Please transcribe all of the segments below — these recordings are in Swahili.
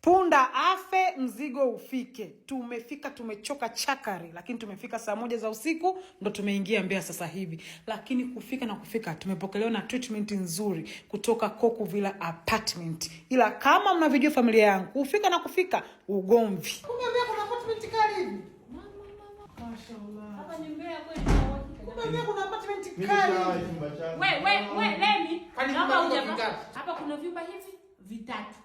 Punda afe mzigo ufike. Tumefika, tumechoka chakari, lakini tumefika saa 1 za usiku ndo tumeingia Mbeya sasa hivi. Lakini kufika tumepokelewa na treatment nzuri kutoka Coco Villa Apartment. Ila kama mnavijua familia yangu, kufika ugomvi. Kumbe kuna apartment kali hivi. Mashaallah. Hapa ni Mbeya kweli. Kumbe kuna apartment kali. We, Lemi. Hapa kuna vyumba hivi vitatu.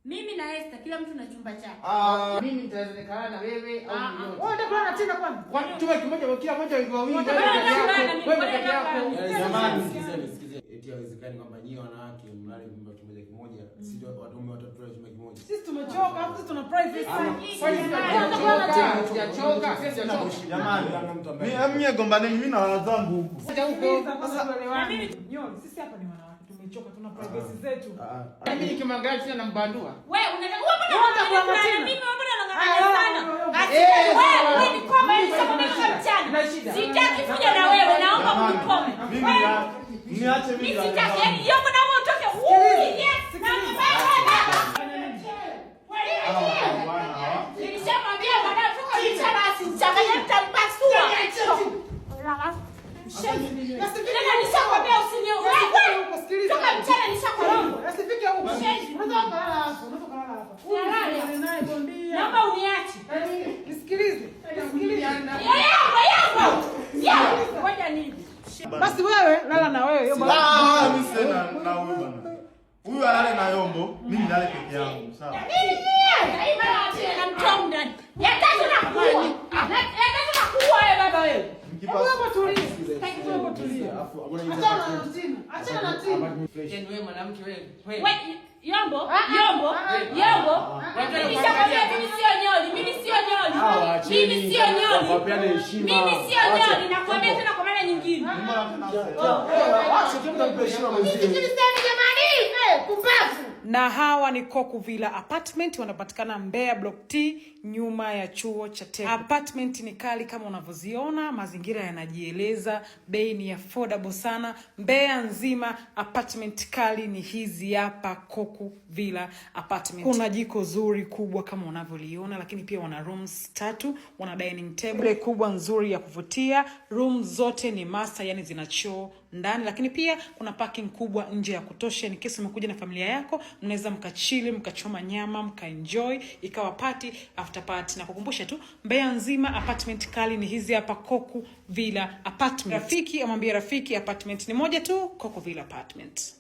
Mimi na Esther kila mtu na chumba chake. Mimi nitawezekana na wewe au mmoja. Wewe ndio kulala tena kwani? Kwa chumba kimoja kila mmoja wiko wawili. Wewe peke yako. Jamani, sikizeni. Eti haiwezekani kwamba nyinyi wanawake mlale chumba kimoja. Sisi wanaume watatu tulale chumba kimoja. Sisi tumechoka, hapo tuna privacy. Sijachoka, sisi tunachoka. Jamani, mimi gombane mimi na wana zangu huku. Sisi hapa ni wanawake. Tumechoka, tuna privacy zetu. Mimi nikimwangalia tena nambandua. Wewe unataka kuna mimi mbona nang'ang'ana sana. Wewe ni koma ni sababu kama mchana. Sitaki kuja na wewe, naomba unikome. Mimi niache mimi. Mimi sitaki, yani yoko naomba utoke. Yes. Nilishamwambia bwana toka nje basi, mchanganya mtampasua. Tena nishakwambia usinioe. Wewe toka mchana nishakwambia. Asifike huko. Unaweza kulala hapo, Naomba uniache. Nisikilize. Ngoja nini? Basi wewe lala na wewe Yombo. Mimi sina na huyu bwana. Huyu alale na Yombo, mimi nilale peke yangu, sawa? Achana na timu. Wewe mwanamke wewe. Yombo. Mimi sio nyoli. Nakwambia tena kwa mara nyingine. Na hawa ni Coco Villa Apartment, wanapatikana Mbeya Block T nyuma ya chuo cha Tech. Apartment ni kali kama unavyoziona, mazingira yanajieleza, bei ni affordable sana. Mbeya nzima apartment kali ni hizi hapa Coco Villa Apartment. Kuna jiko zuri kubwa kama unavyoliona, lakini pia wana rooms 3, wana dining table kubwa nzuri ya kuvutia. Room zote ni master, yani zina choo ndani, lakini pia kuna parking kubwa nje ya kutosha. Ni kesi umekuja na familia yako, mnaweza mkachili, mkachoma nyama, mkaenjoy, ikawa party after party. Na kukumbusha tu, Mbeya nzima apartment kali ni hizi hapa Coco Villa Apartment. Rafiki amwambia rafiki, apartment ni moja tu, Coco Villa Apartment.